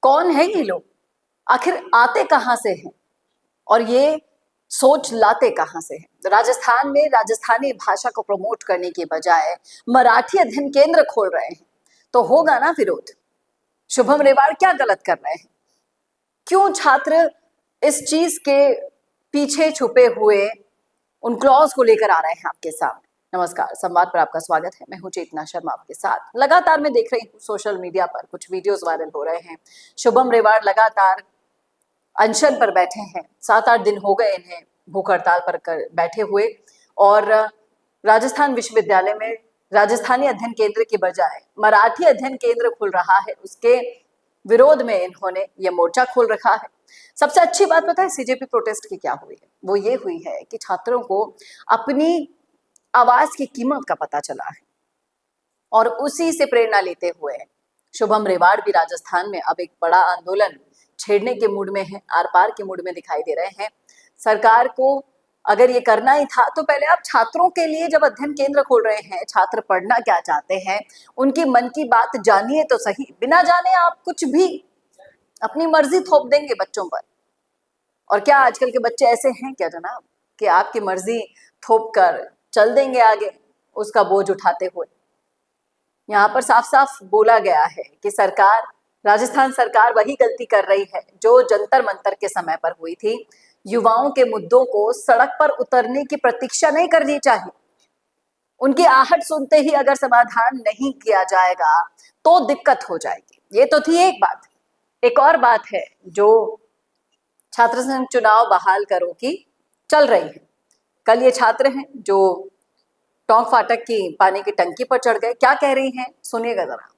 कौन है ये लोग, आखिर आते कहां से हैं और ये सोच लाते कहां से हैं। राजस्थान में राजस्थानी भाषा को प्रमोट करने के बजाय मराठी अध्ययन केंद्र खोल रहे हैं, तो होगा ना विरोध। शुभम रेवाड़ क्या गलत कर रहे हैं? क्यों छात्र इस चीज के पीछे छुपे हुए उन क्लॉज को लेकर आ रहे हैं आपके सामने? नमस्कार, संवाद पर आपका स्वागत है। मैं हूं चेतना शर्मा आपके साथ। लगातार मैं देख रही हूं सोशल मीडिया पर कुछ वीडियोस वायरल हो रहे हैं। शुभम रेवाड़ लगातार अनशन पर बैठे हैं, 7-8 दिन हो गए इन्हें भूख हड़ताल पर बैठे हुए, और राजस्थान विश्वविद्यालय में राजस्थानी अध्ययन केंद्र के बजाय मराठी अध्ययन केंद्र खुल रहा है, उसके विरोध में इन्होंने ये मोर्चा खोल रखा है। सबसे अच्छी बात पता है सीजेपी प्रोटेस्ट की क्या हुई है? वो ये हुई है कि छात्रों को अपनी आवाज की कीमत का पता चला है, और उसी से प्रेरणा लेते हुए शुभम रेवाड़ भी राजस्थान में अब एक बड़ा आंदोलन छेड़ने के मूड में है, आर पार के मूड में दिखाई दे रहे हैं। सरकार को अगर ये करना ही था तो पहले आप छात्रों के लिए जब अध्ययन केंद्र खोल रहे हैं, छात्र पढ़ना क्या चाहते हैं, उनकी मन की बात जानिए तो सही। बिना जाने आप कुछ भी अपनी मर्जी थोप देंगे बच्चों पर। और क्या आजकल के बच्चे ऐसे हैं क्या जनाब कि आपकी मर्जी थोप कर चल देंगे आगे उसका बोझ उठाते हुए? यहाँ पर साफ साफ बोला गया है कि राजस्थान सरकार वही गलती कर रही है जो जंतर मंतर के समय पर हुई थी। युवाओं के मुद्दों को सड़क पर उतरने की प्रतीक्षा नहीं करनी चाहिए। उनकी आहट सुनते ही अगर समाधान नहीं किया जाएगा तो दिक्कत हो जाएगी। ये तो थी एक बात। एक और बात है जो छात्र संघ चुनाव बहाल करो की चल रही है। कल ये छात्र हैं जो टोंक फाटक की पानी की टंकी पर चढ़ गए। क्या कह रही हैं सुनिएगा जरा।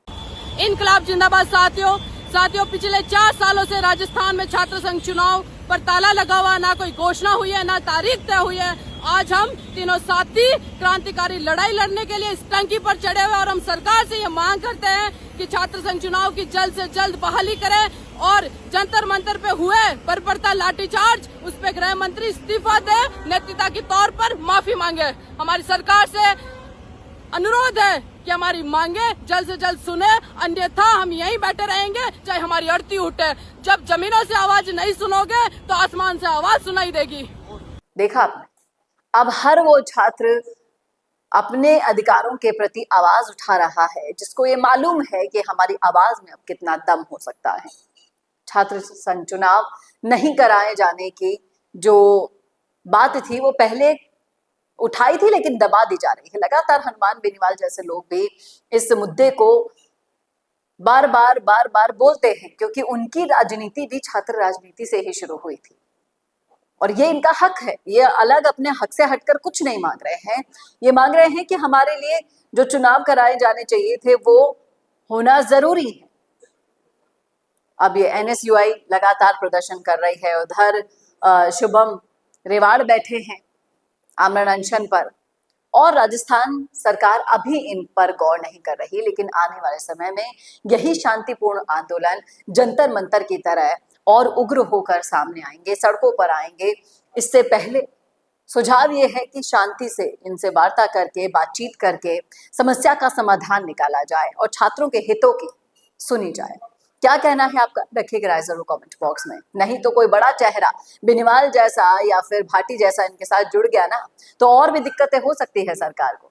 इनकलाब जिंदाबाद। साथियों पिछले 4 सालों से राजस्थान में छात्र संघ चुनाव पर ताला लगा हुआ, ना कोई घोषणा हुई है, ना तारीख तय हुई है। आज हम तीनों साथी क्रांतिकारी लड़ाई लड़ने के लिए इस टंकी पर चढ़े हुए, और हम सरकार से ये मांग करते हैं कि छात्र संघ चुनाव की जल्द से जल्द बहाली करें, और जंतर मंतर पे हुए बर्बरता लाठीचार्ज उस पे गृह मंत्री इस्तीफा दे, नेतृत्व के तौर पर माफी मांगे। हमारी सरकार से अनुरोध है कि हमारी मांगे जल्द से जल्द सुने, अन्यथा हम यहीं बैठे रहेंगे चाहे हमारी अर्थी उठे। जब जमीनों से आवाज नहीं सुनोगे तो आसमान से आवाज सुनाई देगी। देखा आपने, अब हर वो छात्र अपने अधिकारों के प्रति आवाज उठा रहा है जिसको ये मालूम है कि हमारी आवाज में अब कितना दम हो सकता है। छात्र संघ चुनाव नहीं कराए जाने की जो बात थी वो पहले उठाई थी, लेकिन दबा दी जा रही है। लगातार हनुमान बेनीवाल जैसे लोग भी इस मुद्दे को बार बार बोलते हैं, क्योंकि उनकी राजनीति भी छात्र राजनीति से ही शुरू हुई थी, और ये इनका हक है। ये अलग अपने हक से हटकर कुछ नहीं मांग रहे हैं। ये मांग रहे हैं कि हमारे लिए जो चुनाव कराए जाने चाहिए थे वो होना जरूरी है। अब ये NSUI लगातार प्रदर्शन कर रही है, उधर शुभम रेवाड़ बैठे हैं आमरण अनशन पर, और राजस्थान सरकार अभी इन पर गौर नहीं कर रही। लेकिन आने वाले समय में यही शांतिपूर्ण आंदोलन जंतर मंतर की तरह और उग्र होकर सामने आएंगे, सड़कों पर आएंगे। इससे पहले सुझाव ये है कि शांति से इनसे वार्ता करके, बातचीत करके समस्या का समाधान निकाला जाए और छात्रों के हितों की सुनी जाए। क्या कहना है आपका? रखिएगा राय जरूर कमेंट बॉक्स में। नहीं तो कोई बड़ा चेहरा बेनीवाल जैसा या फिर भाटी जैसा इनके साथ जुड़ गया ना, तो और भी दिक्कतें हो सकती है सरकार को।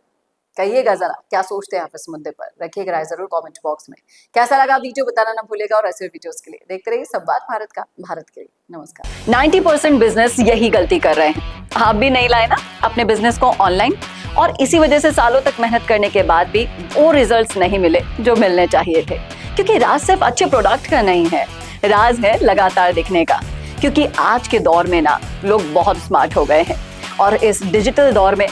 कहिएगा जरा क्या सोचते हैं आप इस मुद्दे पर। रखिएगा राय जरूर कमेंट बॉक्स में। कैसा लगा वीडियो बताना ना भूलेगा, और ऐसे वीडियोस के लिए देखते रहिए संवाद भारत का, भारत के लिए। नमस्कार। 90% बिजनेस यही गलती कर रहे हैं। आप भी नहीं लाए ना अपने बिजनेस को ऑनलाइन, और इसी वजह से सालों तक मेहनत करने के बाद भी वो रिजल्ट्स नहीं मिले जो मिलने चाहिए थे। क्योंकि राज सिर्फ अच्छे प्रोडक्ट का नहीं है, राज है लगातार दिखने का। क्योंकि आज के दौर में ना लोग बहुत स्मार्ट हो गए हैं, और इस डिजिटल दौर में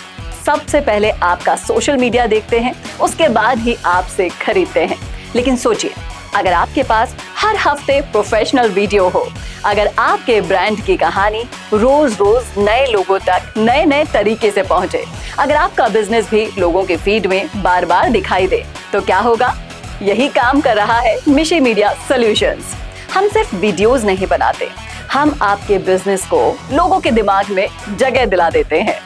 सबसे पहले आपका सोशल मीडिया देखते हैं, उसके बाद ही आपसे खरीदते हैं। लेकिन सोचिए, अगर आपके पास हर हफ्ते प्रोफेशनल वीडियो हो, अगर आपके ब्रांड की कहानी रोज रोज नए लोगों तक नए नए तरीके से पहुंचे, अगर आपका बिजनेस भी लोगों के फीड में बार बार दिखाई दे, तो क्या होगा? यही काम कर रहा है मिशी मीडिया सॉल्यूशंस। हम सिर्फ वीडियोस नहीं बनाते, हम आपके बिजनेस को लोगों के दिमाग में जगह दिला देते हैं।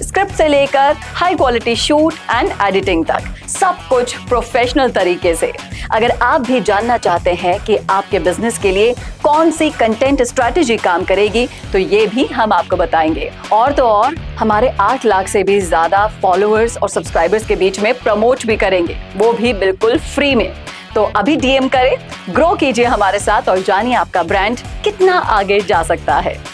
स्क्रिप्ट से लेकर high quality shoot and editing तक, सब कुछ प्रोफेशनल तरीके से। अगर आप भी जानना चाहते हैं कि आपके बिजनेस के लिए कौन सी कंटेंट स्ट्रैटेजी काम करेगी, तो ये भी हम आपको बताएंगे। और तो और हमारे 8 लाख से भी ज्यादा फॉलोअर्स और सब्सक्राइबर्स के बीच में प्रमोट भी करेंगे, वो भी बिल्कुल फ्री में। तो अभी डीएम करें, ग्रो कीजिए हमारे साथ और जानिए आपका ब्रांड कितना आगे जा सकता है।